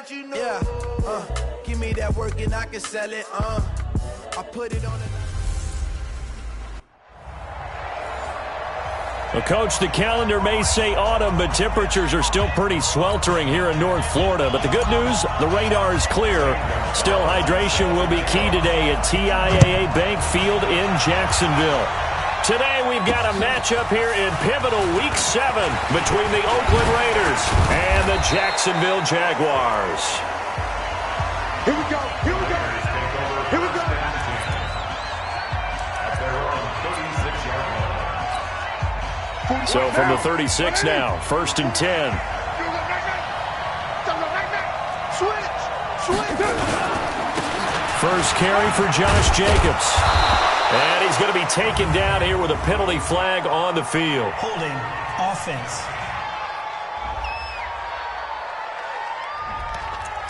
Yeah, give me that work and I can sell it. I put it on the... Well, Coach, the calendar may say autumn, but temperatures are still pretty sweltering here in North Florida. But the good news, the radar is clear. Still, hydration will be key today at TIAA Bank Field in Jacksonville. Today, we've got a matchup here in pivotal Week 7 between the Oakland Raiders and the Jacksonville Jaguars. Here we go, here we go, here we go. So from the 36 now, 1st and 10. First carry for Josh Jacobs. And he's going to be taken down here with a penalty flag on the field. Holding offense.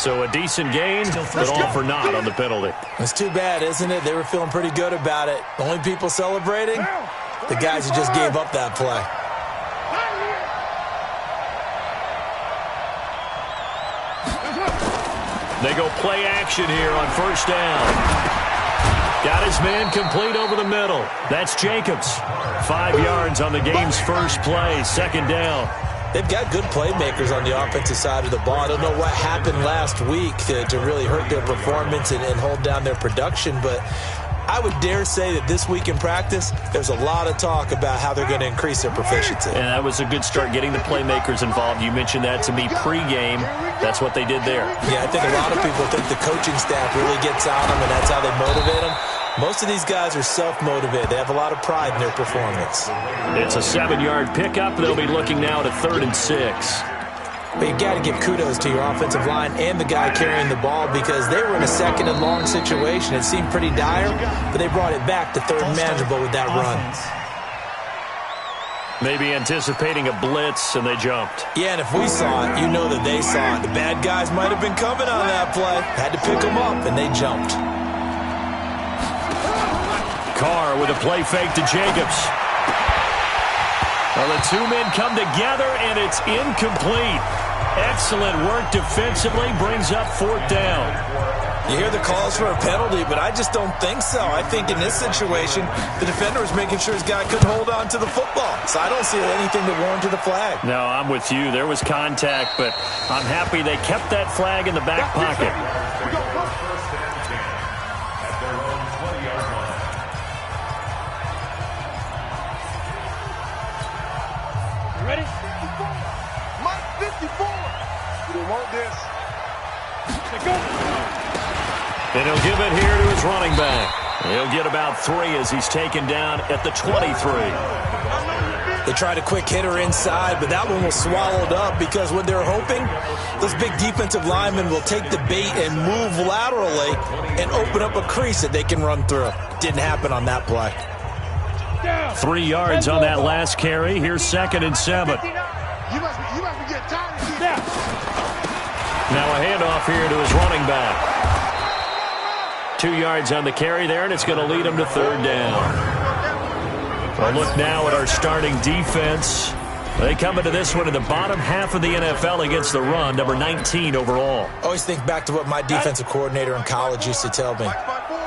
So a decent gain, but all for naught on the penalty. It's too bad, isn't it? They were feeling pretty good about it. The only people celebrating, the guys who just gave up that play. They go play action here on 1st down. Got his man complete over the middle. That's Jacobs. 5 yards on the game's first play, 2nd down. They've got good playmakers on the offensive side of the ball. I don't know what happened last week to really hurt their performance and hold down their production, but I would dare say that this week in practice, there's a lot of talk about how they're going to increase their proficiency. And that was a good start, getting the playmakers involved. You mentioned that to me pregame. That's what they did there. Yeah, I think a lot of people think the coaching staff really gets on them, and that's how they motivate them. Most of these guys are self-motivated. They have a lot of pride in their performance. It's a 7-yard pickup. They'll be looking now at 3rd and 6. But you got to give kudos to your offensive line and the guy carrying the ball, because they were in a 2nd and long situation. It seemed pretty dire, but they brought it back to 3rd and manageable with that run. Maybe anticipating a blitz, and they jumped. Yeah, and if we saw it, you know that they saw it. The bad guys might have been coming on that play. Had to pick them up, and they jumped. Carr with a play fake to Jacobs. Well, the two men come together, and it's incomplete. Excellent work defensively, brings up 4th down. You hear the calls for a penalty, but I just don't think so. I think in this situation, the defender was making sure his guy couldn't hold on to the football. So I don't see anything that warranted a flag. No, I'm with you. There was contact, but I'm happy they kept that flag in the back pocket. Ready? 54. Mike 54. We don't want this. And he'll give it here to his running back. He'll get about 3 as he's taken down at the 23. They tried a quick hitter inside, but that one was swallowed up because what they're hoping, those big defensive linemen will take the bait and move laterally and open up a crease that they can run through. Didn't happen on that play. 3 yards on that last carry. Here's 2nd and 7. You must be getting tired of this. Now a handoff here to his running back. 2 yards on the carry there, and it's going to lead him to 3rd down. Well, look now at our starting defense. They come into this one in the bottom half of the NFL against the run, number 19 overall. Always think back to what my defensive coordinator in college used to tell me.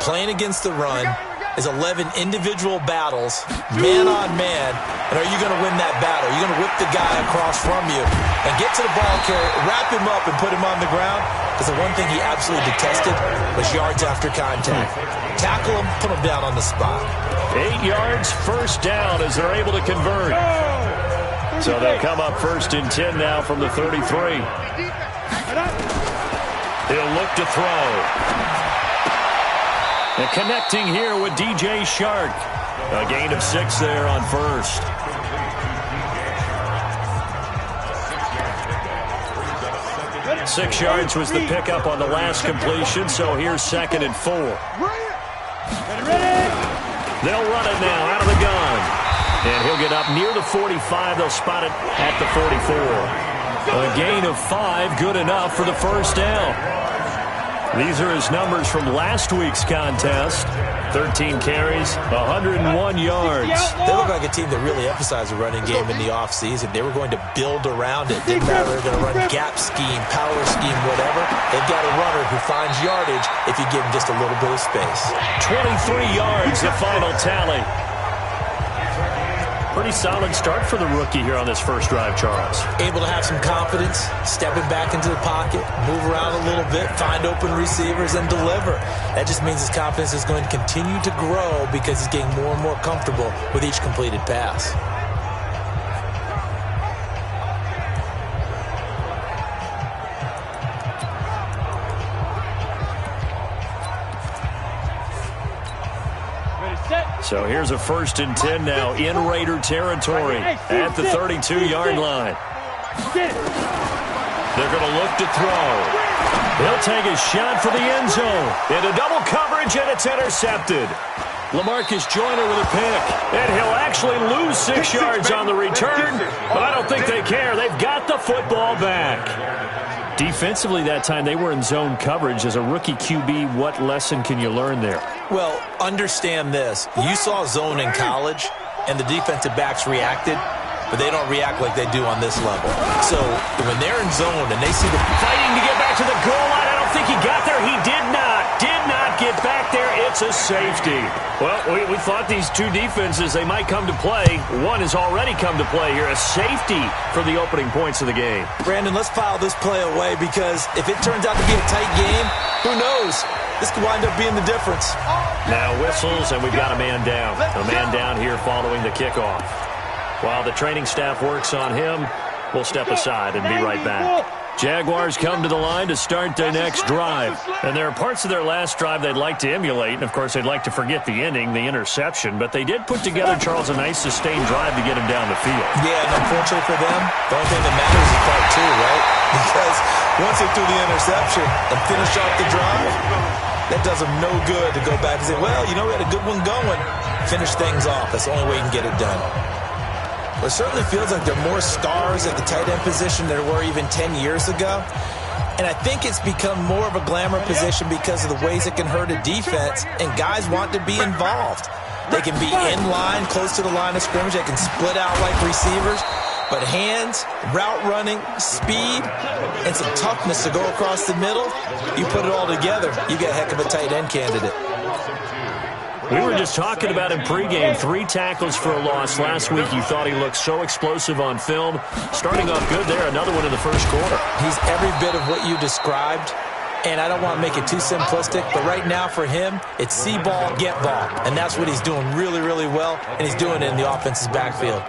Playing against the run is 11 individual battles, man on man, and are you going to win that battle? Are you going to whip the guy across from you and get to the ball carrier, wrap him up, and put him on the ground? Because the one thing he absolutely detested was yards after contact. Tackle him, put him down on the spot. 8 yards, 1st down as they're able to convert. So they'll come up 1st and 10 now from the 33. He'll look to throw. And connecting here with DJ Shark. A gain of 6 there on 1st. Six yards was the pickup on the last completion, so here's 2nd and 4. They'll run it now out of the gun. And he'll get up near the 45. They'll spot it at the 44. A gain of 5, good enough for the 1st down. These are his numbers from last week's contest. 13 carries, 101 yards. They look like a team that really emphasized the running game in the offseason. They were going to build around it. Didn't matter if they're going to run gap scheme, power scheme, whatever. They've got a runner who finds yardage if you give him just a little bit of space. 23 yards, the final tally. Pretty solid start for the rookie here on this first drive, Charles. Able to have some confidence, stepping back into the pocket, move around a little bit, find open receivers, and deliver. That just means his confidence is going to continue to grow because he's getting more and more comfortable with each completed pass. So here's a 1st and 10 now in Raider territory at the 32-yard line. They're going to look to throw. He'll take a shot for the end zone. Into double coverage, and it's intercepted. LaMarcus Joyner with a pick. And he'll actually lose 6 yards on the return, but I don't think they care. They've got the football back. Defensively that time, they were in zone coverage. As a rookie QB, what lesson can you learn there? Well, understand this. You saw zone in college, and the defensive backs reacted, but they don't react like they do on this level. So when they're in zone and they see the fighting to get back to the goal line, I don't think he got there. He did not get back there. It's a safety. Well, we thought these two defenses, they might come to play. One has already come to play here. A safety for the opening points of the game. Brandon, let's file this play away because if it turns out to be a tight game, who knows? This could wind up being the difference. Now whistles, and we've got a man down. A man down here following the kickoff. While the training staff works on him, we'll step aside and be right back. Jaguars come to the line to start their next drive. And there are parts of their last drive they'd like to emulate. And, of course, they'd like to forget the ending, the interception. But they did put together, Charles, a nice sustained drive to get him down the field. Yeah, and unfortunately for them, the only thing that matters is part two, right? Because once they threw the interception and finish off the drive, that does them no good to go back and say, well, you know, we had a good one going. Finish things off. That's the only way you can get it done. Well, it certainly feels like there are more stars at the tight end position than there were even 10 years ago. And I think it's become more of a glamour position because of the ways it can hurt a defense, and guys want to be involved. They can be in line, close to the line of scrimmage. They can split out like receivers. But hands, route running, speed, and some toughness to go across the middle, you put it all together, you get a heck of a tight end candidate. We were just talking about him pregame. 3 tackles for a loss. Last week you thought he looked so explosive on film. Starting off good there, another one in the first quarter. He's every bit of what you described, and I don't want to make it too simplistic, but right now for him, it's see ball, get ball. And that's what he's doing really, really well, and he's doing it in the offense's backfield.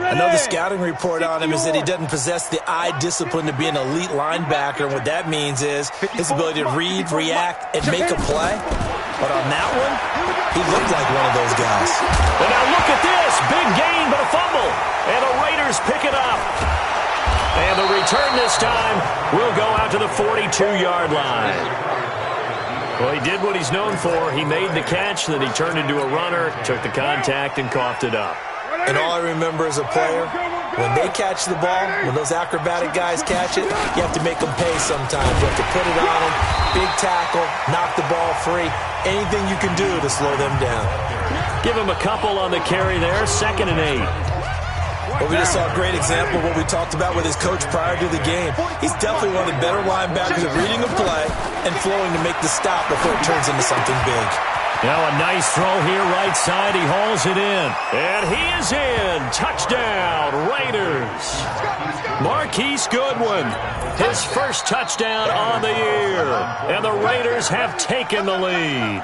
Another scouting report on him is that he doesn't possess the eye discipline to be an elite linebacker. And what that means is his ability to read, react, and make a play. But on that one, he looked like one of those guys. And now look at this. Big gain, but a fumble. And the Raiders pick it up. And the return this time will go out to the 42-yard line. Well, he did what he's known for. He made the catch, then he turned into a runner, took the contact, and coughed it up. And all I remember as a player, when they catch the ball, when those acrobatic guys catch it, you have to make them pay sometimes. You have to put it on them, big tackle, knock the ball free. Anything you can do to slow them down. Give him a couple on the carry there, 2nd and 8. Well, we just saw a great example of what we talked about with his coach prior to the game. He's definitely one of the better linebackers at reading a play and flowing to make the stop before it turns into something big. Now a nice throw here, right side. He hauls it in. And he is in. Touchdown, Raiders. Marquise Goodwin, his first touchdown on the year. And the Raiders have taken the lead.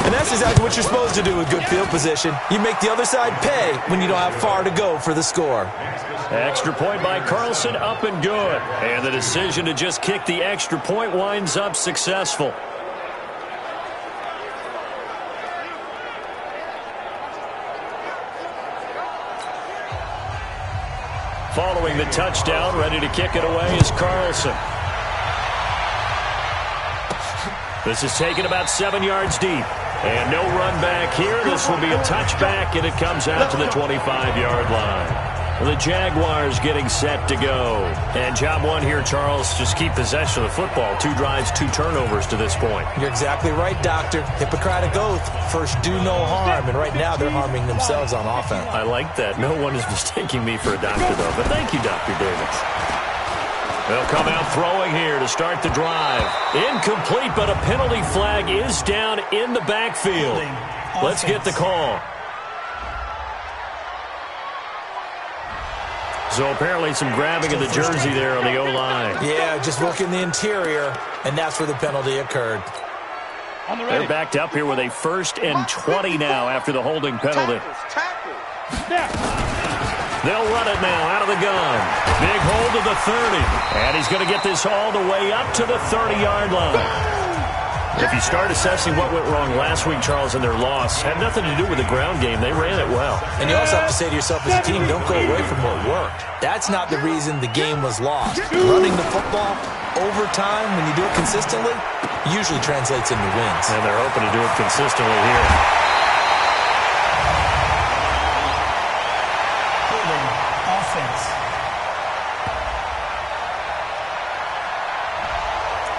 And that's exactly what you're supposed to do with good field position. You make the other side pay when you don't have far to go for the score. Extra point by Carlson, up and good. And the decision to just kick the extra point winds up successful. Following the touchdown, ready to kick it away is Carlson. This is taken about 7 yards deep. And no run back here. This will be a touchback, and it comes out to the 25-yard line. The Jaguars getting set to go. And job one here, Charles, just keep possession of the football. 2 drives, 2 turnovers to this point. You're exactly right, Doctor. Hippocratic oath. First, do no harm. And right now, they're harming themselves on offense. I like that. No one is mistaking me for a doctor, though. But thank you, Dr. Davis. They'll come out throwing here to start the drive. Incomplete, but a penalty flag is down in the backfield. Let's get the call. So apparently some grabbing of the jersey there on the O-line. Yeah, just working the interior, and that's where the penalty occurred. They're backed up here with a 1st and 20 now after the holding penalty. They'll run it now out of the gun. Big hold of the 30. And he's going to get this all the way up to the 30-yard line. If you start assessing what went wrong last week, Charles, in their loss, had nothing to do with the ground game. They ran it well. And you also have to say to yourself as a team, don't go away from what worked. That's not the reason the game was lost. Running the football over time, when you do it consistently, usually translates into wins. And they're hoping to do it consistently here. Offense.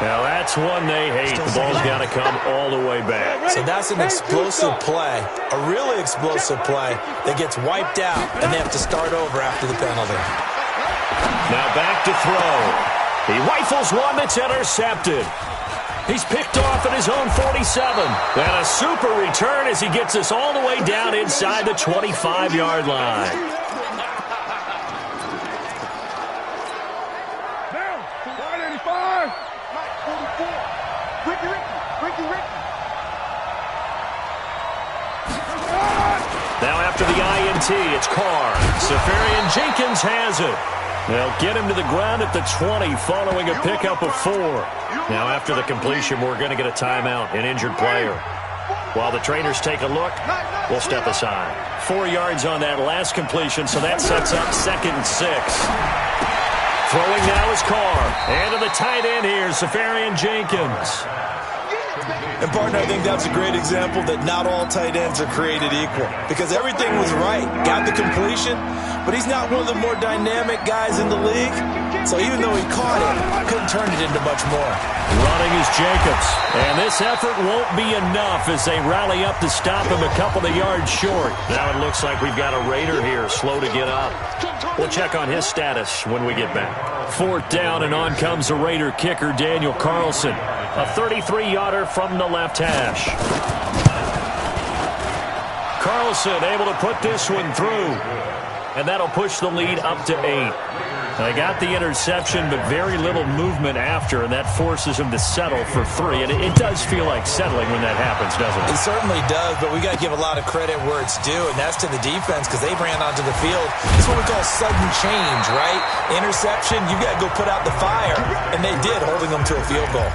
Now that's one they hate. The ball's got to come all the way back. So that's an explosive play, a really explosive play that gets wiped out, and they have to start over after the penalty. Now back to throw. He rifles one that's intercepted. He's picked off at his own 47. And a super return as he gets us all the way down inside the 25-yard line. Now after the INT, it's Carr. Safarian Jenkins has it. They'll get him to the ground at the 20 following a pickup of 4. Now after the completion, we're going to get a timeout, an injured player. While the trainers take a look, we'll step aside. 4 yards on that last completion, so that sets up 2nd and 6. Throwing now is Carr. And to the tight end here, Safarian Jenkins. And, partner, I think that's a great example that not all tight ends are created equal. Because everything was right. Got the completion, but he's not one of the more dynamic guys in the league. So even though he caught it, couldn't turn it into much more. Running is Jacobs. And this effort won't be enough as they rally up to stop him a couple of yards short. Now it looks like we've got a Raider here, slow to get up. We'll check on his status when we get back. 4th down, and on comes the Raider kicker, Daniel Carlson. A 33-yarder from the left hash. Carlson able to put this one through. And that'll push the lead up to 8. They got the interception, but very little movement after, and that forces them to settle for 3. And it does feel like settling when that happens, doesn't it? It certainly does, but we got to give a lot of credit where it's due, and that's to the defense because they ran onto the field. It's what we call sudden change, right? Interception, you got to go put out the fire, and they did, holding them to a field goal.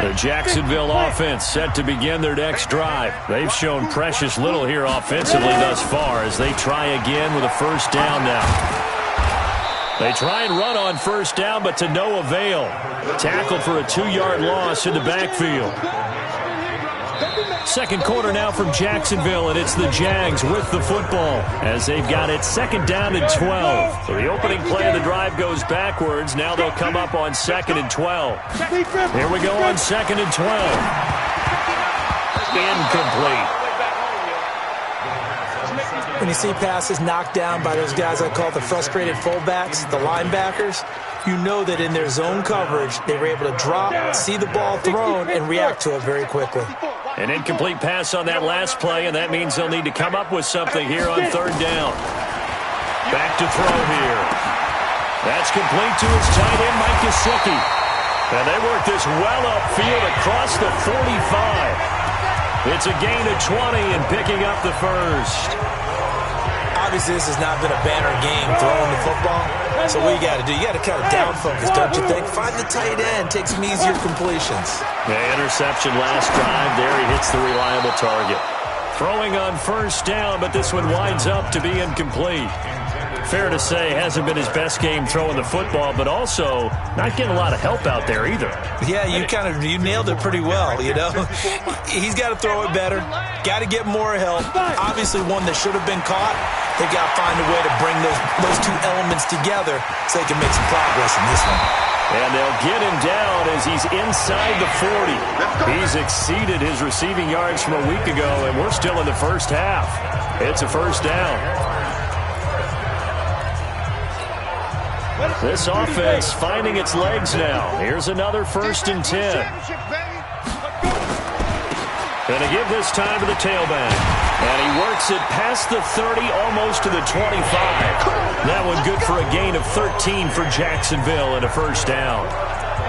The Jacksonville offense set to begin their next drive. They've shown precious little here offensively thus far as they try again with a 1st down now. They try and run on 1st down, but to no avail. Tackled for a 2-yard loss in the backfield. 2nd quarter now from Jacksonville, and it's the Jags with the football as they've got it 2nd down and 12. So the opening play of the drive goes backwards. Now they'll come up on 2nd and 12. Here we go on 2nd and 12. Incomplete. When you see passes knocked down by those guys I call the frustrated fullbacks, the linebackers, you know that in their zone coverage, they were able to drop, see the ball thrown, and react to it very quickly. An incomplete pass on that last play, and that means they'll need to come up with something here on 3rd down. Back to throw here. That's complete to his tight end, Mike Gesicki. And they work this well upfield across the 45. It's a gain of 20 and picking up the 1st. Obviously, this has not been a banner game throwing the football. So what you got to do, you got to kind of down focus, don't you think? Find the tight end, take some easier completions. The interception last drive there. He hits the reliable target. Throwing on 1st down, but this one winds up to be incomplete. Fair to say, hasn't been his best game throwing the football, but also not getting a lot of help out there either. Yeah, you nailed it pretty well, you know. He's got to throw it better. Got to get more help. Obviously one that should have been caught. They've got to find a way to bring those two elements together so they can make some progress in this one. And they'll get him down as he's inside the 40. He's exceeded his receiving yards from a week ago, and we're still in the first half. It's a first down. This offense finding its legs now. Here's another 1st and 10. Going to give this time to the tailback. And he works it past the 30, almost to the 25. That one good for a gain of 13 for Jacksonville and a first down.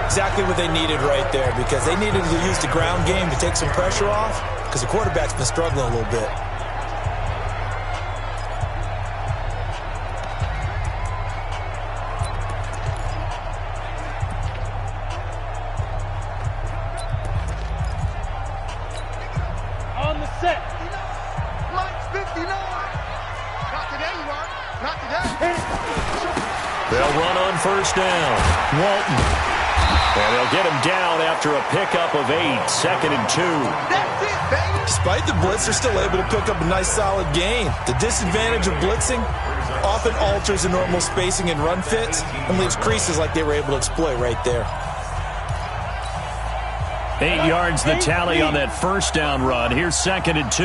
Exactly what they needed right there, because they needed to use the ground game to take some pressure off, because the quarterback's been struggling a little bit. They'll run on first down. Walton. And they'll get him down after a pickup of 8, 2nd and 2. That's it, baby. Despite the blitz, they're still able to pick up a nice solid gain. The disadvantage of blitzing often alters the normal spacing and run fits and leaves creases like they were able to exploit right there. 8 yards the tally on that first down run. Here's 2nd and 2.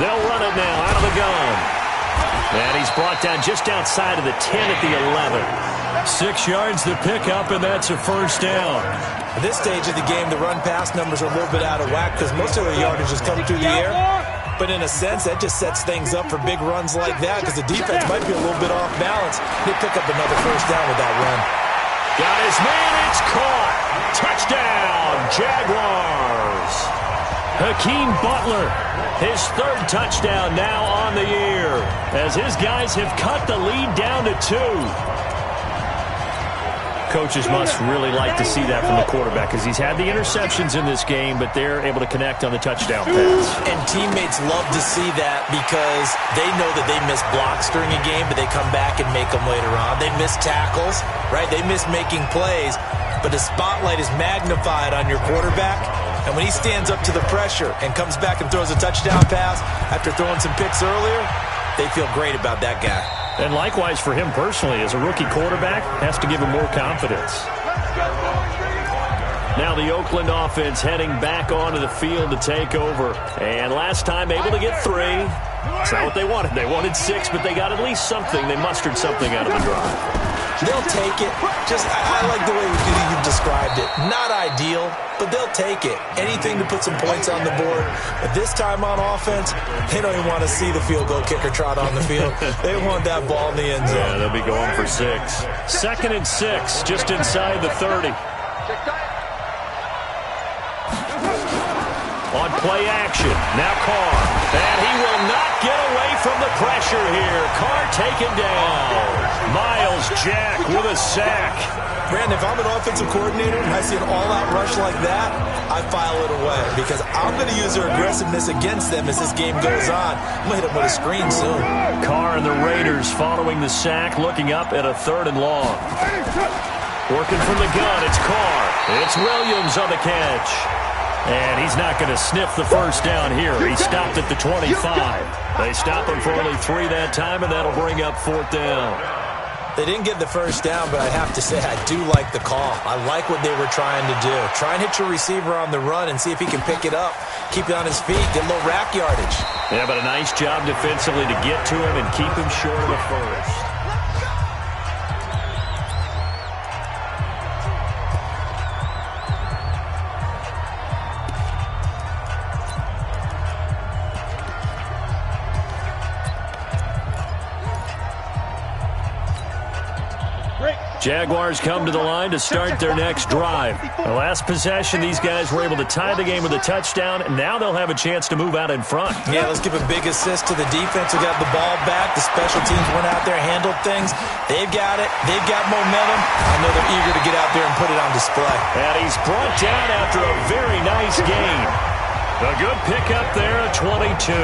They'll run it now out of the gun. And he's brought down just outside of the 10 at the 11. 6 yards the pickup, and that's a first down. At this stage of the game, the run-pass numbers are a little bit out of whack because most of their yardage is coming through the air. But in a sense, that just sets things up for big runs like that because the defense might be a little bit off balance. They pick up another first down with that run. Got his man, it's caught. Touchdown, Jaguars. Hakeem Butler, his 3rd touchdown now on the year, as his guys have cut the lead down to 2. Coaches must really like to see that from the quarterback because he's had the interceptions in this game, but they're able to connect on the touchdown pass. And teammates love to see that because they know that they miss blocks during a game, but they come back and make them later on. They miss tackles, right? They miss making plays, but the spotlight is magnified on your quarterback. And when he stands up to the pressure and comes back and throws a touchdown pass after throwing some picks earlier, they feel great about that guy. And likewise for him personally, as a rookie quarterback, has to give him more confidence. Now the Oakland offense heading back onto the field to take over. And last time able to get 3. It's not what they wanted. They wanted 6, but they got at least something. They mustered something out of the drive. They'll take it. I like the way you've described it. Not ideal, but they'll take it. Anything to put some points on the board. But this time on offense, they don't even want to see the field goal kicker trot on the field. They want that ball in the end zone. Yeah, they'll be going for 6. 2nd and 6, just inside the 30. On play action, now Carr. And he will not get away from the pressure here. Carr taken down. Miles Jack with a sack. Brandon, if I'm an offensive coordinator and I see an all-out rush like that, I file it away because I'm going to use their aggressiveness against them as this game goes on. I'm going to hit them with a screen soon. Carr and the Raiders following the sack, looking up at a 3rd and long. Working from the gun, it's Carr. It's Williams on the catch. And he's not going to sniff the first down here. He stopped at the 25. They stop him for only 3 that time, and that'll bring up 4th down. They didn't get the first down, but I have to say I do like the call. I like what they were trying to do. Try and hit your receiver on the run and see if he can pick it up. Keep it on his feet. Get a little rack yardage. Yeah, but a nice job defensively to get to him and keep him short of the first. Jaguars come to the line to start their next drive. The last possession, these guys were able to tie the game with a touchdown, and now they'll have a chance to move out in front. Yeah, let's give a big assist to the defense who got the ball back. The special teams went out there, handled things. They've got it. They've got momentum. I know they're eager to get out there and put it on display. And he's brought down after a very nice gain. A good pickup there at 22.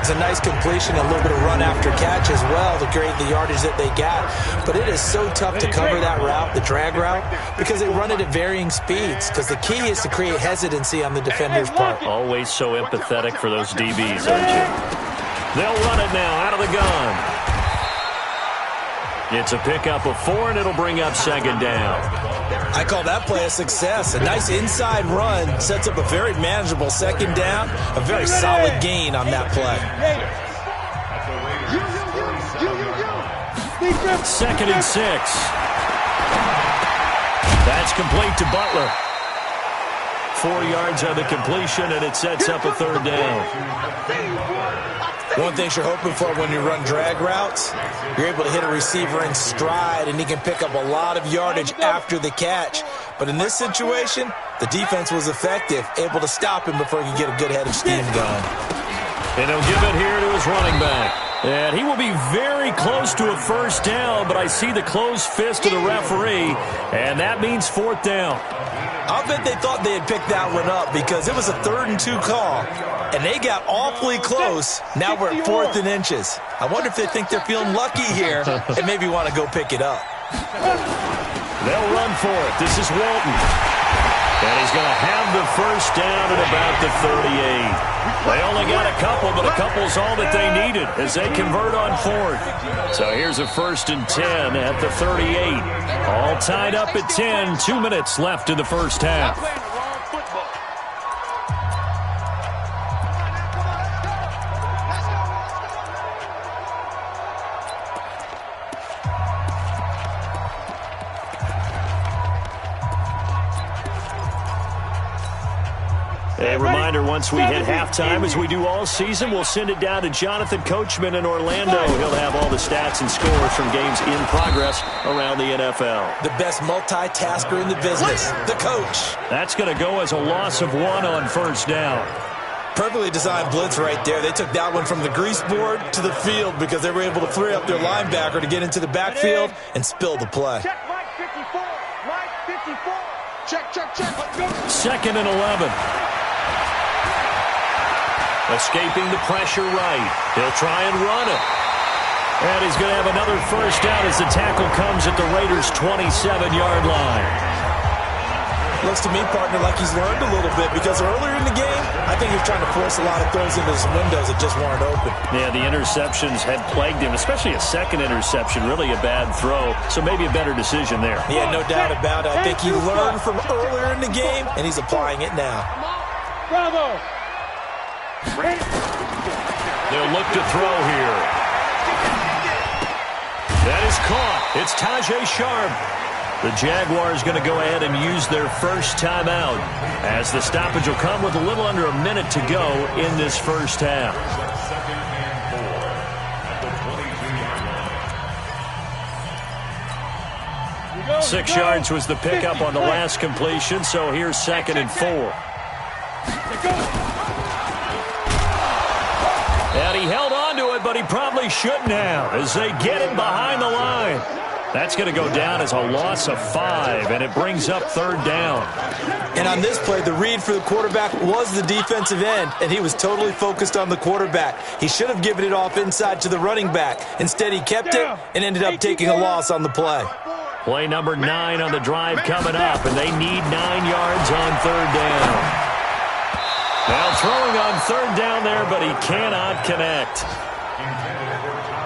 was a nice completion, a little bit of run after catch as well to create the yardage that they got. But it is so tough to cover that route, the drag route, because they run it at varying speeds, because the key is to create hesitancy on the defender's part. Always so empathetic for those DBs, aren't you? They'll run it now out of the gun. It's a pickup of 4, and it'll bring up second down. I call that play a success. A nice inside run sets up a very manageable second down, a very solid gain on that play. Second and 6. That's complete to Butler. 4 yards on the completion, and it sets up a third down. One thing you're hoping for when you run drag routes, you're able to hit a receiver in stride, and he can pick up a lot of yardage after the catch. But in this situation, the defense was effective, able to stop him before he could get a good head of steam going. And he'll give it here to his running back. And he will be very close to a first down, but I see the closed fist of the referee, and that means fourth down. I'll bet they thought they had picked that one up because it was a 3rd and 2 call, and they got awfully close. Now we're at 4th and inches. I wonder if they think they're feeling lucky here and maybe want to go pick it up. They'll run for it. This is Walton. And he's going to have the first down at about the 38. They only got a couple, but a couple's all that they needed as they convert on 4th. So here's a 1st and 10 at the 38. All tied up at 10. 2 minutes left in the first half. A reminder, once we hit halftime, as we do all season, we'll send it down to Jonathan Coachman in Orlando. He'll have all the stats and scores from games in progress around the NFL. The best multitasker in the business, the coach. That's going to go as a loss of 1 on first down. Perfectly designed blitz right there. They took that one from the grease board to the field because they were able to free up their linebacker to get into the backfield and spill the play. Check, Mike 54. Mike 54. Check, check, check. Let's go. 2nd and 11. Escaping the pressure right. He'll try and run it. And he's going to have another first down as the tackle comes at the Raiders' 27-yard line. Looks to me, partner, like he's learned a little bit because earlier in the game, I think he was trying to force a lot of throws into his windows that just weren't open. Yeah, the interceptions had plagued him, especially a second interception, really a bad throw. So maybe a better decision there. Yeah, no doubt about it. I think he learned from earlier in the game, and he's applying it now. Bravo. They'll look to throw here. That is caught. It's Tajae Sharpe. The Jaguars going to go ahead and use their first timeout as the stoppage will come with a little under a minute to go in this first half. Six yards was the pickup on the last completion, so here's 2nd and 4. And he held on to it, but he probably shouldn't have as they get him behind the line. That's going to go down as a loss of 5, and it brings up 3rd down. And on this play, the read for the quarterback was the defensive end, and he was totally focused on the quarterback. He should have given it off inside to the running back. Instead, he kept it and ended up taking a loss on the play. Play number 9 on the drive coming up, and they need 9 yards on 3rd down. Now throwing on 3rd down there, but he cannot connect.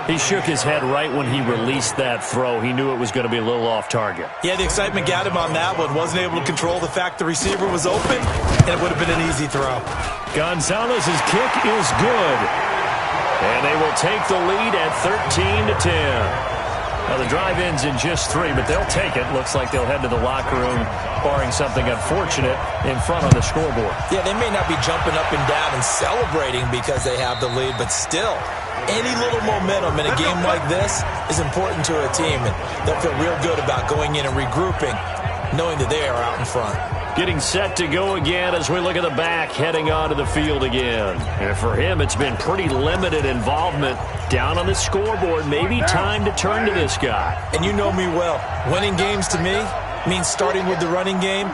He shook his head right when he released that throw. He knew it was going to be a little off target. Yeah, the excitement got him on that one. Wasn't able to control the fact the receiver was open, and it would have been an easy throw. Gonzalez's kick is good. And they will take the lead at 13-10. Now, the drive ends in just 3, but they'll take it. Looks like they'll head to the locker room, barring something unfortunate, in front on the scoreboard. Yeah, they may not be jumping up and down and celebrating because they have the lead, but still, any little momentum in a game like this is important to a team, and they'll feel real good about going in and regrouping, knowing that they are out in front. Getting set to go again as we look at the back, heading onto the field again. And for him, it's been pretty limited involvement down on the scoreboard. Maybe time to turn to this guy. And you know me well. Winning games to me means starting with the running game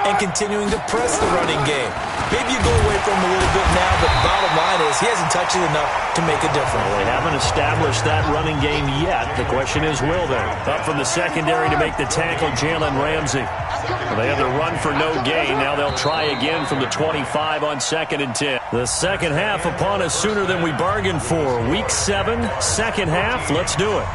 and continuing to press the running game. Maybe you go away from him a little bit now, but the bottom line is he hasn't touched it enough to make a difference. Well, they haven't established that running game yet. The question is, will they? Up from the secondary to make the tackle, Jalen Ramsey. Well, they had the run for no gain. Now they'll try again from the 25 on 2nd and 10. The second half upon us sooner than we bargained for. Week 7, second half. Let's do it.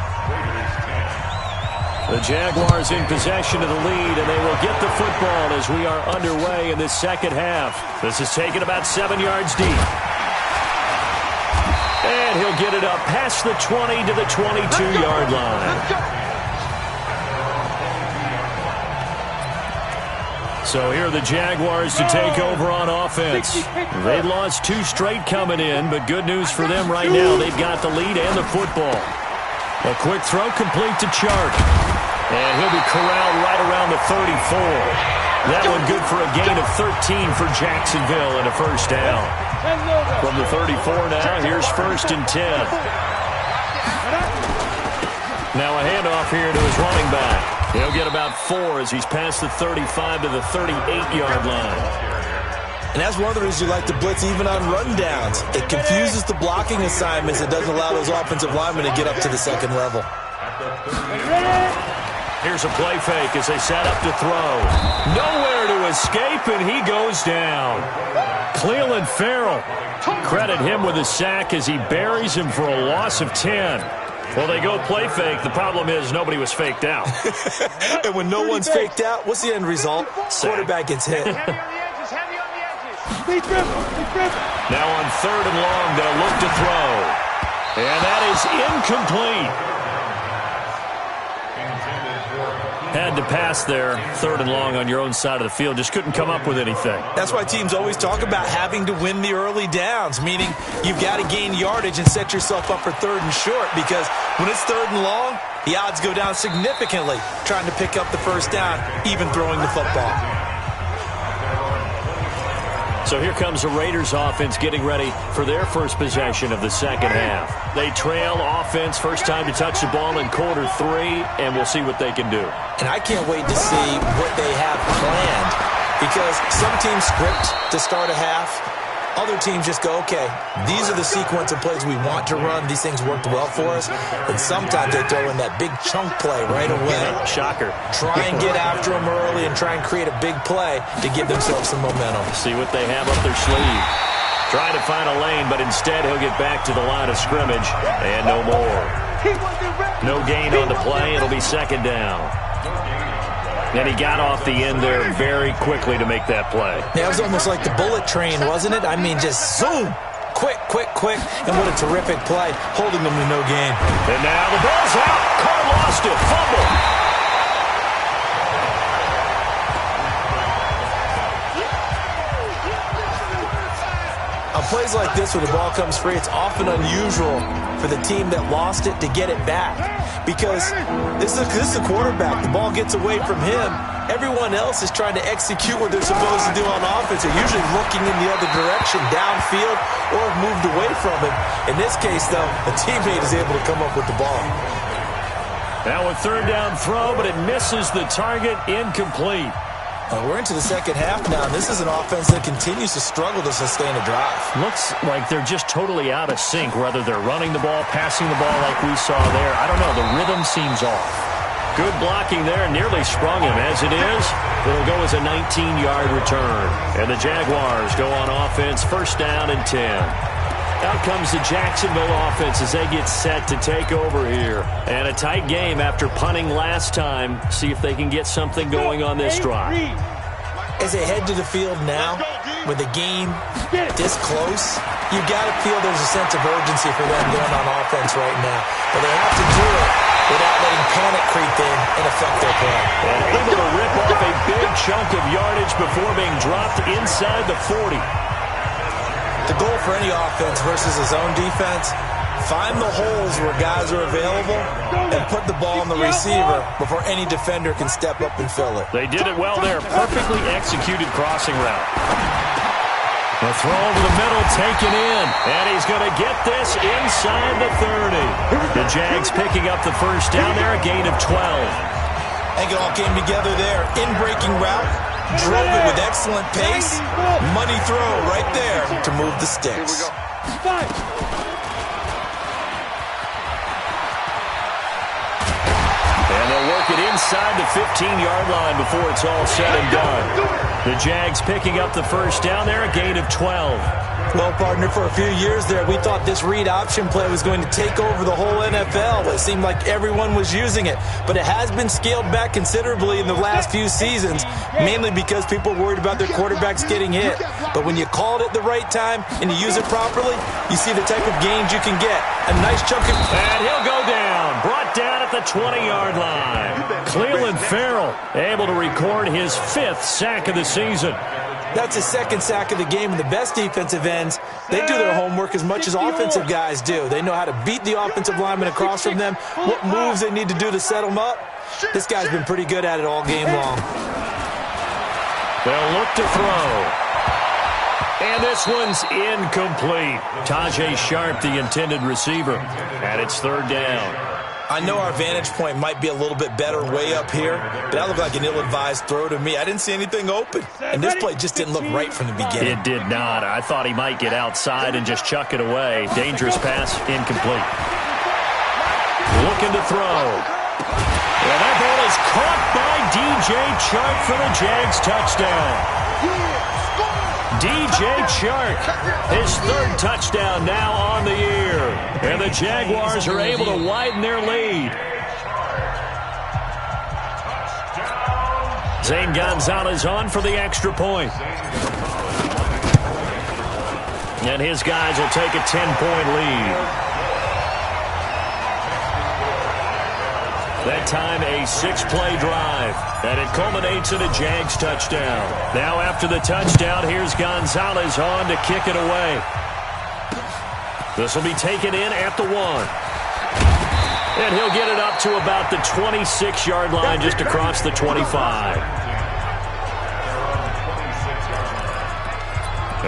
The Jaguars in possession of the lead, and they will get the football as we are underway in this second half. This is taken about 7 yards deep. And he'll get it up past the 20 to the 22-yard line. So here are the Jaguars to take over on offense. They lost 2 straight coming in, but good news for them right now. They've got the lead and the football. A quick throw complete to Chark. And he'll be corralled right around the 34. That one good for a gain of 13 for Jacksonville and a first down. From the 34 now, here's 1st and 10. Now a handoff here to his running back. He'll get about 4 as he's past the 35 to the 38-yard line. And that's one of the reasons you like to blitz even on rundowns. It confuses the blocking assignments. It doesn't allow those offensive linemen to get up to the second level. Here's a play fake as they set up to throw. Nowhere to escape, and he goes down. Clelin Ferrell. Credit him with a sack as he buries him for a loss of 10. Well, they go play fake. The problem is nobody was faked out. And when no one's faked out, what's the end result? Quarterback gets hit. Now on 3rd and long, they'll look to throw. And that is incomplete. Had to pass there, 3rd and long on your own side of the field. Just couldn't come up with anything. That's why teams always talk about having to win the early downs, meaning you've got to gain yardage and set yourself up for 3rd and short, because when it's 3rd and long, the odds go down significantly trying to pick up the first down, even throwing the football. So here comes the Raiders offense getting ready for their first possession of the second half. They trail offense, first time to touch the ball in quarter 3, and we'll see what they can do. And I can't wait to see what they have planned, because some teams script to start a half. Other teams just go, okay, these are the sequence of plays we want to run. These things worked well for us. And sometimes they throw in that big chunk play right away. Shocker. Try and get after them early and try and create a big play to give themselves some momentum. See what they have up their sleeve. Try to find a lane, but instead he'll get back to the line of scrimmage. And no more. No gain on the play. It'll be 2nd down. And he got off the end there very quickly to make that play. Yeah, it was almost like the bullet train, wasn't it? I mean, just zoom. Quick, quick, quick. And what a terrific play, holding them to no gain. And now the ball's out. Carr lost it. Fumble. On plays like this, when the ball comes free, it's often unusual for the team that lost it to get it back. Because this is a quarterback. The ball gets away from him. Everyone else is trying to execute what they're supposed to do on offense. They're usually looking in the other direction, downfield, or have moved away from him. In this case, though, a teammate is able to come up with the ball. Now a 3rd down throw, but it misses the target. Incomplete. We're into the second half now, and this is an offense that continues to struggle to sustain a drive. Looks like they're just totally out of sync, whether they're running the ball, passing the ball like we saw there. I don't know. The rhythm seems off. Good blocking there. Nearly sprung him. As it is, it'll go as a 19-yard return. And the Jaguars go on offense, 1st down and 10. Out comes the Jacksonville offense as they get set to take over here. And a tight game after punting last time. See if they can get something going on this drive. As they head to the field now, with the game this close, you got to feel there's a sense of urgency for them going on offense right now. But they have to do it without letting panic creep in and affect their play. And able to rip off a big chunk of yardage before being dropped inside the 40. The goal for any offense versus his own defense, find the holes where guys are available and put the ball on the receiver before any defender can step up and fill it. They did it well there. Perfectly executed crossing route. The throw over the middle taken in. And he's going to get this inside the 30. The Jags picking up the first down there, a gain of 12. I think it all came together there. In-breaking route, drove it with excellent pace. Money throw right there to move the sticks. And they'll work it inside the 15-yard line before it's all said and done. The Jags picking up the first down there, a gain of 12. Well, partner, for a few years there, we thought this read option play was going to take over the whole NFL. It seemed like everyone was using it. But it has been scaled back considerably in the last few seasons, mainly because people are worried about their quarterbacks getting hit. But when you call it at the right time and you use it properly, you see the type of gains you can get. A nice chunk of... And he'll go down. Brought down at the 20-yard line. Clelin Ferrell able to record his 5th sack of the season. That's his 2nd sack of the game, and the best defensive ends, they do their homework as much as offensive guys do. They know how to beat the offensive lineman across from them, what moves they need to do to set them up. This guy's been pretty good at it all game long. They'll look to throw. And this one's incomplete. Tajae Sharpe, the intended receiver, and it's 3rd down. I know our vantage point might be a little bit better way up here, but that looked like an ill-advised throw to me. I didn't see anything open, and this play just didn't look right from the beginning. It did not. I thought he might get outside and just chuck it away. Dangerous pass, incomplete. Looking to throw. And that ball is caught by DJ Chark for the Jags touchdown. DJ Chark, his 3rd touchdown now on the year. And the Jaguars are able to widen their lead. Zane Gonzalez on for the extra point. And his guys will take a 10-point lead. That time a 6-play drive, and it culminates in a Jags touchdown. Now after the touchdown, here's Gonzalez on to kick it away. This will be taken in at the 1. And he'll get it up to about the 26-yard line, just across the 25.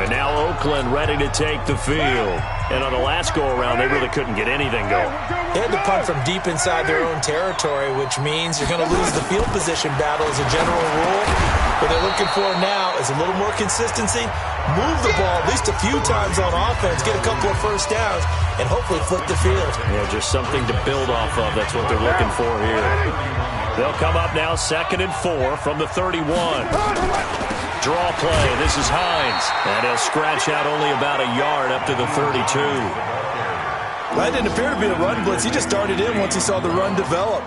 And now Oakland ready to take the field. And on the last go-around, they really couldn't get anything going. They had to punt from deep inside their own territory, which means you're going to lose the field position battle as a general rule. What they're looking for now is a little more consistency, move the ball at least a few times on offense, get a couple of first downs, and hopefully flip the field. Yeah, just something to build off of. That's what they're looking for here. They'll come up now 2nd and 4 from the 31. Draw play. This is Hines. And he'll scratch out only about a yard up to the 32. That didn't appear to be a run blitz. He just started in once he saw the run develop.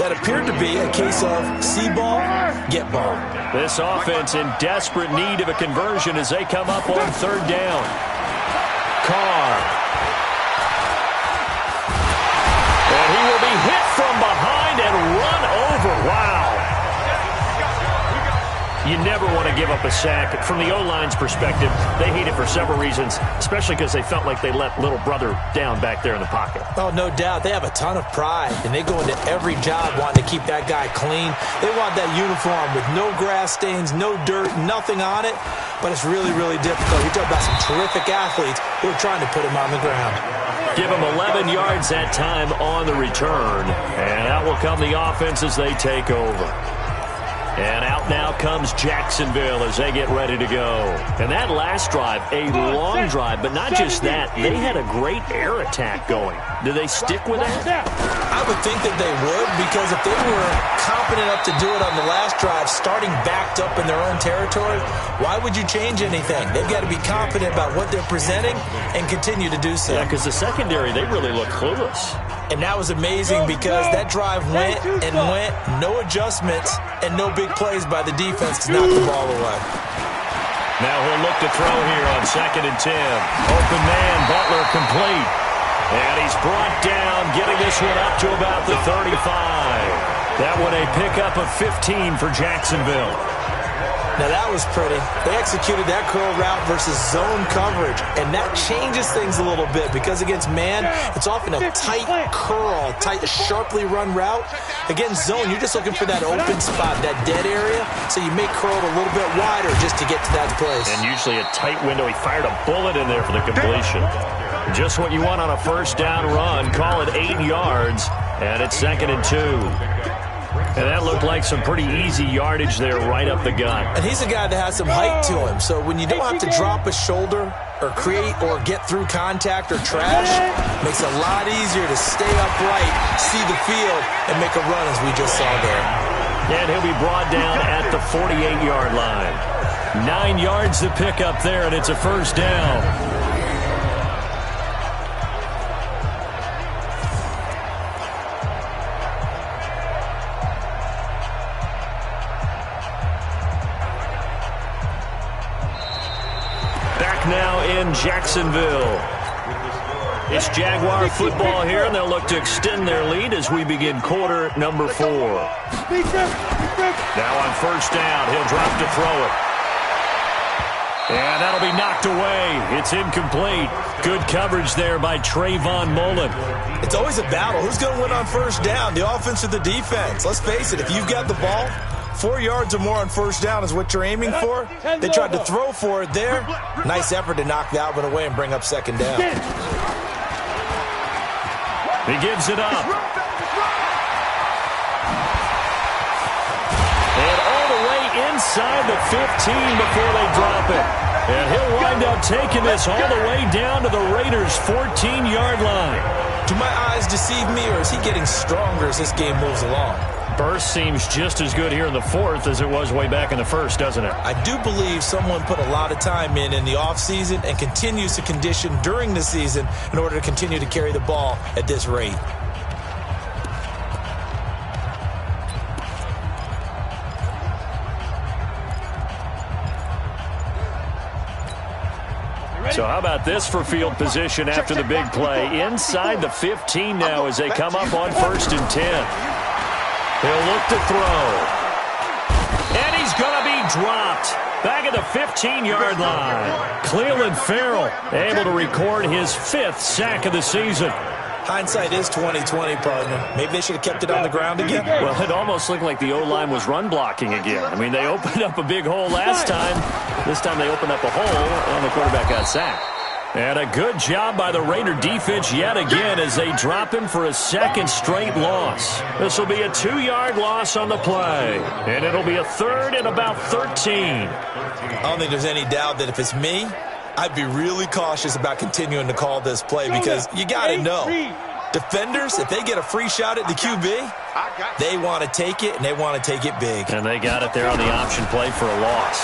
That appeared to be a case of see ball, get ball. This offense in desperate need of a conversion as they come up on 3rd down. Carr. And he will be hit from behind and run over. Wow. You never want to give up a sack. From the O-line's perspective, they hate it for several reasons, especially because they felt like they let little brother down back there in the pocket. Oh, no doubt. They have a ton of pride, and they go into every job wanting to keep that guy clean. They want that uniform with no grass stains, no dirt, nothing on it, but it's really, really difficult. You're talking about some terrific athletes who are trying to put him on the ground. Give him 11 yards that time on the return, and out will come the offense as they take over. And out now comes Jacksonville as they get ready to go. And that last drive, a long drive, but not just that. They had a great air attack going. Do they stick with that? I would think that they would, because if they were competent enough to do it on the last drive, starting backed up in their own territory, why would you change anything? They've got to be confident about what they're presenting and continue to do so. Yeah, because the secondary, they really look clueless. And that was amazing because that drive went and went, no adjustments, and no big plays by the defense to knock the ball away. Now he'll look to throw here on 2nd and 10. Open man, Butler complete. And he's brought down, getting this one up to about the 35. That one a pickup of 15 for Jacksonville. Now that was pretty. They executed that curl route versus zone coverage, and that changes things a little bit because against man, it's often a tight curl, tight, sharply run route. Against zone, you're just looking for that open spot, that dead area, so you may curl it a little bit wider just to get to that place. And usually a tight window. He fired a bullet in there for the completion. Just what you want on a first down run. Call it 8 yards, and it's 2nd and 2. And that looked like some pretty easy yardage there right up the gut. And he's a guy that has some height to him. So when you don't have to drop a shoulder or create or get through contact or trash, it makes it a lot easier to stay upright, see the field, and make a run as we just saw there. And he'll be brought down at the 48-yard line. 9 yards to pick up there, and it's a first down. Now in Jacksonville. It's Jaguar football here, and they'll look to extend their lead as we begin quarter number 4. Now on first down, he'll drop to throw it. And that'll be knocked away. It's incomplete. Good coverage there by Trayvon Mullen. It's always a battle. Who's going to win on first down, the offense or the defense? Let's face it, if you've got the ball, 4 yards or more on first down is what you're aiming for. They tried to throw for it there. Nice effort to knock that one away and bring up second down. He gives it up. And all the way inside the 15 before they drop it. And he'll wind up taking this all the way down to the Raiders' 14-yard line. Do my eyes deceive me, or is he getting stronger as this game moves along? Burst seems just as good here in the fourth as it was way back in the first, doesn't it? I do believe someone put a lot of time in the offseason and continues to condition during the season in order to continue to carry the ball at this rate. So how about this for field position after the big play? Inside the 15 now as they come up on 1st and 10. He'll look to throw. And he's going to be dropped. Back at the 15-yard line. Clelin Ferrell able to record his 5th sack of the season. Hindsight is 20/20, partner. Maybe they should have kept it on the ground again. Well, it almost looked like the O-line was run blocking again. I mean, they opened up a big hole last time. This time they opened up a hole, and the quarterback got sacked. And a good job by the Raider defense yet again as they drop him for a 2nd straight loss. This will be a 2-yard loss on the play. And it'll be a 3rd and about 13. I don't think there's any doubt that if it's me, I'd be really cautious about continuing to call this play because you got to know. Defenders, if they get a free shot at the QB, they want to take it, and they want to take it big. And they got it there on the option play for a loss.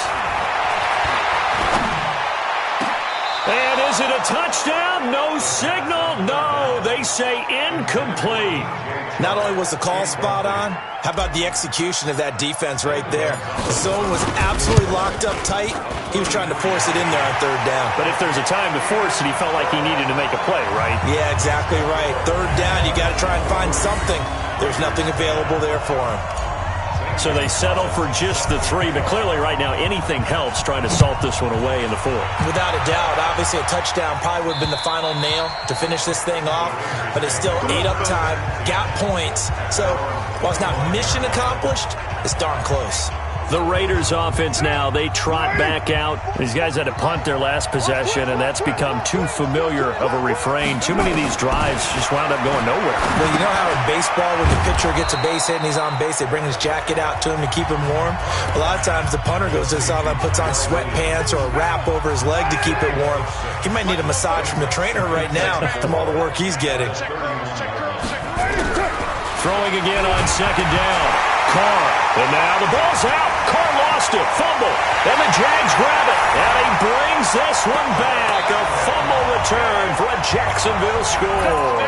And is it a touchdown? No signal. No, they say incomplete. Not only was the call spot on, how about the execution of that defense right there? The zone was absolutely locked up tight. He was trying to force it in there on 3rd down. But if there's a time to force it, he felt like he needed to make a play, right? Yeah, exactly right. 3rd down, you got to try and find something. There's nothing available there for him. So they settle for just the 3, but clearly right now anything helps trying to salt this one away in the 4th. Without a doubt, obviously a touchdown probably would have been the final nail to finish this thing off, but it's still 8 up time, got points. So while it's not mission accomplished, it's darn close. The Raiders offense now, they trot back out. These guys had to punt their last possession, and that's become too familiar of a refrain. Too many of these drives just wound up going nowhere. Well, you know how in baseball when the pitcher gets a base hit and he's on base, they bring his jacket out to him to keep him warm? A lot of times the punter goes to the sideline, puts on sweatpants or a wrap over his leg to keep it warm. He might need a massage from the trainer right now from all the work he's getting. Throwing again on 2nd down. Carr, and now the ball's out. Carr lost it, fumble, and the Jags grab it, and he brings this one back. A fumble return for a Jacksonville score.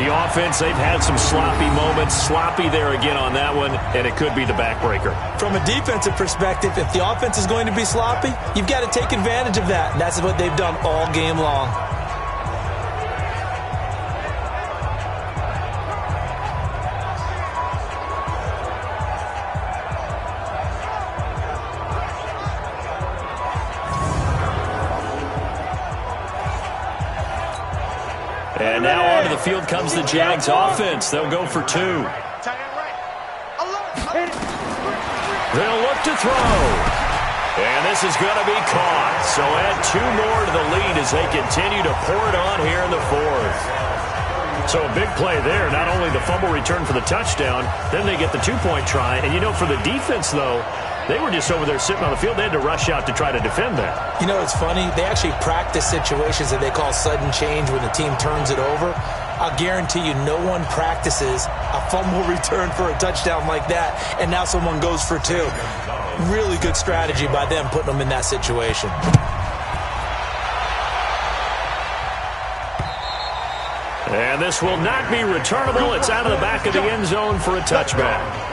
The offense, they've had some sloppy moments. Sloppy there again on that one, and it could be the backbreaker. From a defensive perspective, if the offense is going to be sloppy, you've got to take advantage of that, and that's what they've done all game long. And now onto the field comes the Jags offense. They'll go for 2. They'll look to throw. And this is going to be caught. So add 2 more to the lead as they continue to pour it on here in the 4th. So a big play there. Not only the fumble return for the touchdown, then they get the two-point try. And, for the defense, though, they were just over there sitting on the field. They had to rush out to try to defend that. It's funny. They actually practice situations that they call sudden change when the team turns it over. I'll guarantee you no one practices a fumble return for a touchdown like that, and now someone goes for two. Really good strategy by them putting them in that situation. And this will not be returnable. It's out of the back of the end zone for a touchback.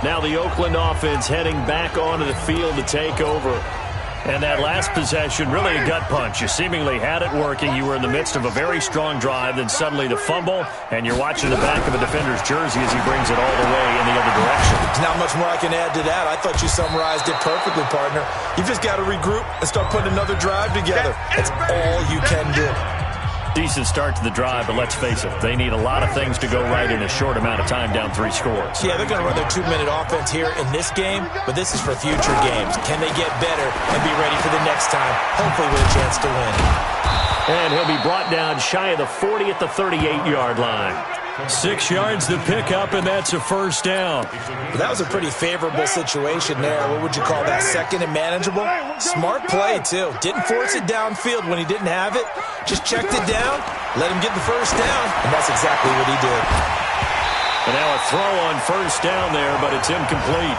Now the Oakland offense heading back onto the field to take over. And that last possession, really a gut punch. You seemingly had it working. You were in the midst of a very strong drive. Then suddenly the fumble, and you're watching the back of a defender's jersey as he brings it all the way in the other direction. There's not much more I can add to that. I thought you summarized it perfectly, partner. You've just got to regroup and start putting another drive together. That's all you can do. Decent start to the drive, but let's face it, they need a lot of things to go right in a short amount of time, down 3 scores. Yeah, they're going to run their 2-minute offense here in this game, but this is for future games. Can they get better and be ready for the next time, hopefully with a chance to win? And he'll be brought down shy of the 40 at the 38-yard line. 6 yards to pick up, and that's a first down. Well, that was a pretty favorable situation there. What would you call that, second and manageable? Smart play, too. Didn't force it downfield when he didn't have it. Just checked it down, let him get the first down, and that's exactly what he did. And now a throw on first down there, but it's incomplete.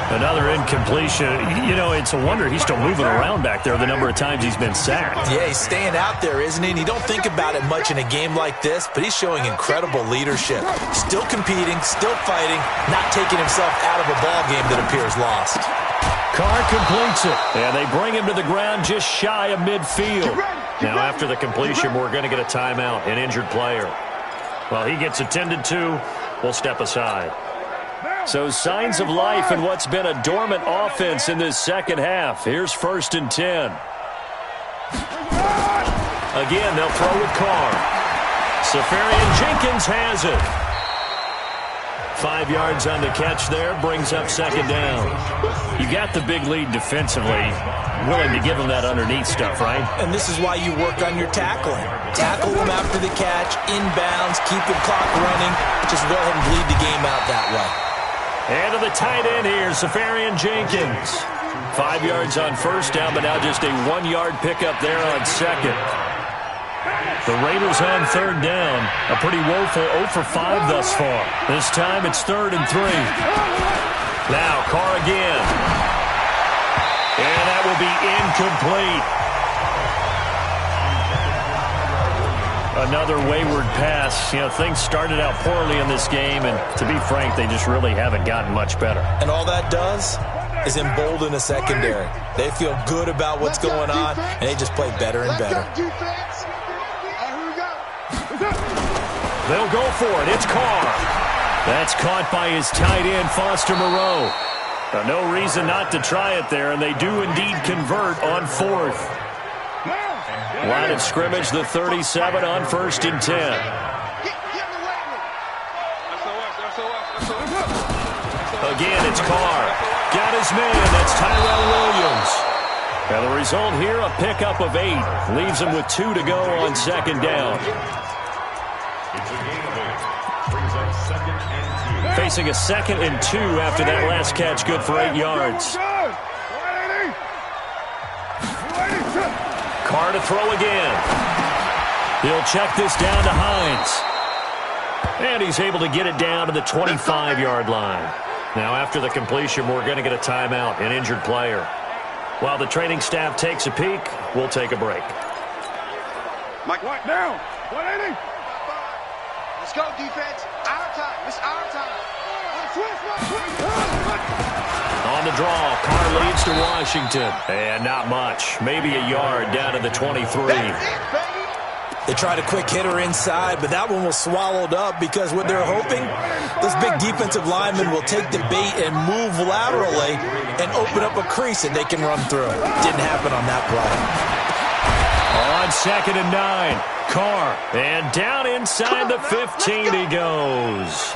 Another incompletion. It's a wonder he's still moving around back there the number of times he's been sacked. Yeah, he's staying out there, isn't he? And you don't think about it much in a game like this, but he's showing incredible leadership. Still competing, still fighting, not taking himself out of a ball game that appears lost. Carr completes it, and they bring him to the ground just shy of midfield. Now, after the completion, we're going to get a timeout, an injured player. Well, he gets attended to. We'll step aside. So signs of life in what's been a dormant offense in this second half. Here's 1st and 10. Again, they'll throw with Carr. Safarian Jenkins has it. 5 yards on the catch there, brings up 2nd down. You got the big lead defensively. Willing to give them that underneath stuff, right? And this is why you work on your tackling. Tackle them after the catch, inbounds, keep the clock running. Just go ahead and bleed the game out that way. And to the tight end here, Safarian Jenkins. 5 yards on first down, but now just a 1-yard pickup there on second. The Raiders on 3rd down. A pretty woeful 0 for 5 thus far. This time it's 3rd and 3. Now Carr again. And that will be incomplete. Another wayward pass. Things started out poorly in this game, and to be frank, they just really haven't gotten much better. And all that does is embolden the secondary. They feel good about what's going on, and they just play better and better. They'll go for it. It's Carr. That's caught by his tight end, Foster Moreau. No reason not to try it there, and they do indeed convert on 4th. Line of scrimmage, the 37 on 1st and 10. Again, it's Carr. Got his man. That's Tyrell Williams. And the result here, a pickup of 8. Leaves him with 2 to go on 2nd down. Facing a 2nd and 2 after that last catch, good for 8 yards. Carr to throw again. He'll check this down to Hines. And he's able to get it down to the 25-yard line. Now, after the completion, we're going to get a timeout, an injured player. While the training staff takes a peek, we'll take a break. Mike, what now? 180. Let's go, defense. Our time. It's our time. On the draw, Carr leads to Washington. And not much. Maybe a yard down to the 23. They tried a quick hitter inside, but that one was swallowed up because what they're hoping, this big defensive lineman will take the bait and move laterally and open up a crease that they can run through. Didn't happen on that play. On 2nd and 9, Carr. And down inside the 15 he goes.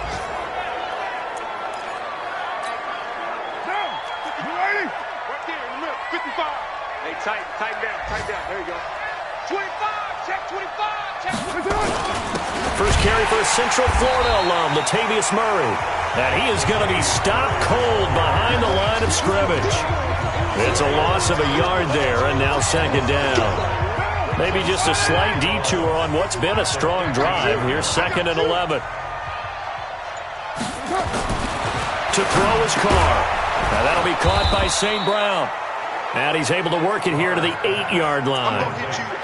Hey, tighten down. There you go. 25, check 25, check 25. First carry for a Central Florida alum, Latavius Murray. And he is going to be stopped cold behind the line of scrimmage. It's a loss of a yard there, and now 2nd down. Maybe just a slight detour on what's been a strong drive. Here's 2nd and 11. To throw his Carr. Now that'll be caught by St. Brown. And he's able to work it here to the 8-yard line.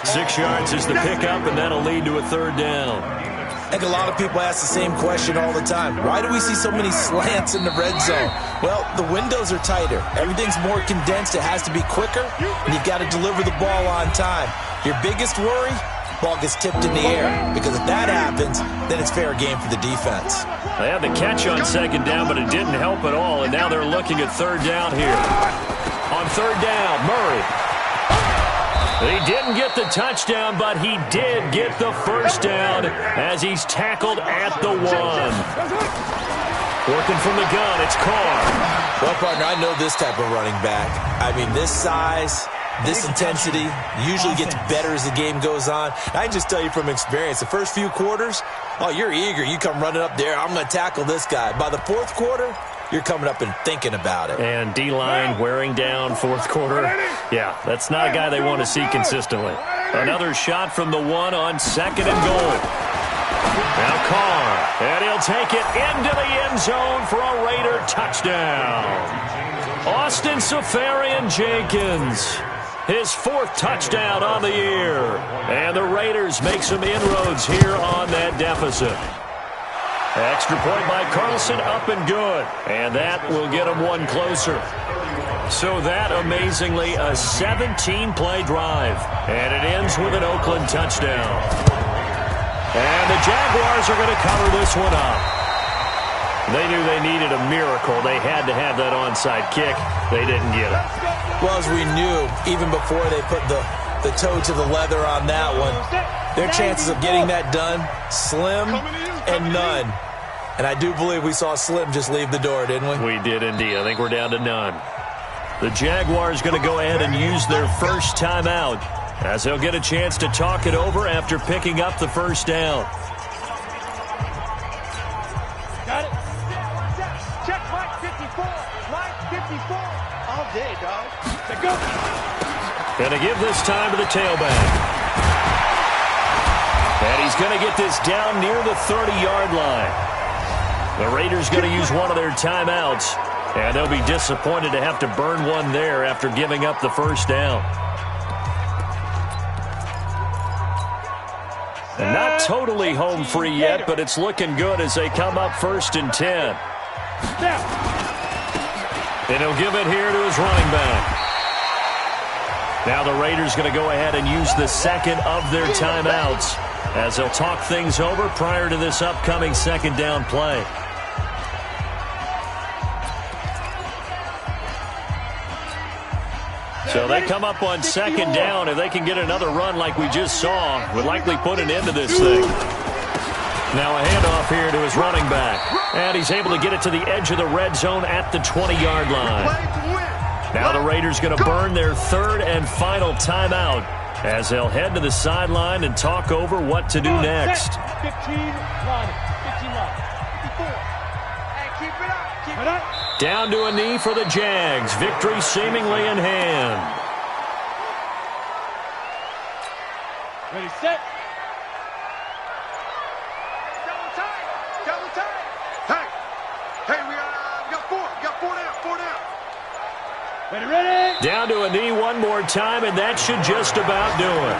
6 yards is the pickup, and that'll lead to a 3rd down. I think a lot of people ask the same question all the time. Why do we see so many slants in the red zone? Well, the windows are tighter. Everything's more condensed. It has to be quicker, and you've got to deliver the ball on time. Your biggest worry? Ball gets tipped in the air, because if that happens, then it's fair game for the defense. They had the catch on 2nd down, but it didn't help at all, and now they're looking at 3rd down here. On 3rd down, Murray. He didn't get the touchdown, but he did get the 1st down as he's tackled at the 1. Working from the gun, it's Carr. Well, partner, I know this type of running back. I mean, this size, this intensity usually gets better as the game goes on. I can just tell you from experience, the first few quarters, oh, you're eager. You come running up there, I'm going to tackle this guy. By the 4th quarter, you're coming up and thinking about it. And D-line wearing down 4th quarter. Yeah, that's not a guy they want to see consistently. Another shot from the 1 on 2nd and goal. Now Carr, and he'll take it into the end zone for a Raider touchdown. Austin Seferian-Jenkins, his 4th touchdown on the year. And the Raiders make some inroads here on that deficit. Extra point by Carlson, up and good. And that will get him 1 closer. So that, amazingly, a 17-play drive. And it ends with an Oakland touchdown. And the Jaguars are going to cover this one up. They knew they needed a miracle. They had to have that onside kick. They didn't get it. Well, as we knew, even before they put the toe to the leather on that one, their chances of getting that done, slim and none. And I do believe we saw Slim just leave the door, didn't we? We did indeed. I think we're down to none. The Jaguars going to go ahead and use their first timeout as they'll get a chance to talk it over after picking up the 1st down. Got it. Check Mike 54. Mike 54. All day, dog. Let's go. Going to give this time to the tailback. And he's going to get this down near the 30-yard line. The Raiders going to use one of their timeouts, and they'll be disappointed to have to burn one there after giving up the 1st down. And not totally home free yet, but it's looking good as they come up 1st and 10. And he'll give it here to his running back. Now the Raiders going to go ahead and use the 2nd of their timeouts as they'll talk things over prior to this upcoming 2nd down play. So they come up on 2nd down. If they can get another run like we just saw, would likely put an end to this thing. Now a handoff here to his running back. And he's able to get it to the edge of the red zone at the 20-yard line. Now the Raiders going to burn their 3rd and final timeout as they'll head to the sideline and talk over what to do next. 15 line. 15 line. 54. Hey, keep it up. Keep it up. Down to a knee for the Jags. Victory seemingly in hand. Ready, set. Double tight. Double tight. Hey, we got 4. We got 4 down. 4 down. Ready, ready. Down to a knee one more time, and that should just about do it.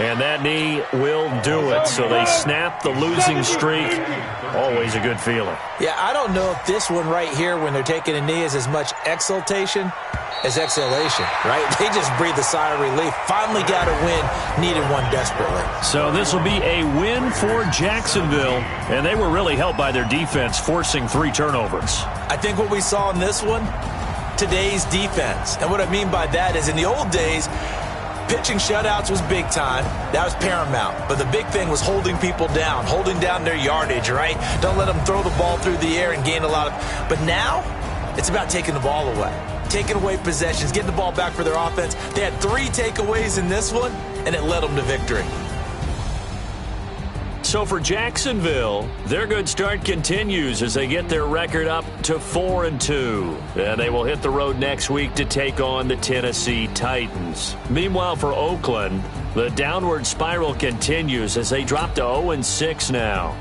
And that knee will do it. So they snap the losing streak. Always a good feeling. Yeah, I don't know if this one right here, when they're taking a knee, is as much exultation as exhalation, right? They just breathe a sigh of relief. Finally got a win, needed one desperately. So this will be a win for Jacksonville, and they were really helped by their defense, forcing 3 turnovers. I think what we saw in this one, today's defense. And what I mean by that is in the old days, pitching shutouts was big time. That was paramount. But the big thing was holding people down, holding down their yardage, right? Don't let them throw the ball through the air and gain a lot of. But now, it's about taking the ball away, taking away possessions, getting the ball back for their offense. They had 3 takeaways in this one, and it led them to victory. So for Jacksonville, their good start continues as they get their record up to 4-2. And they will hit the road next week to take on the Tennessee Titans. Meanwhile, for Oakland, the downward spiral continues as they drop to 0-6 now.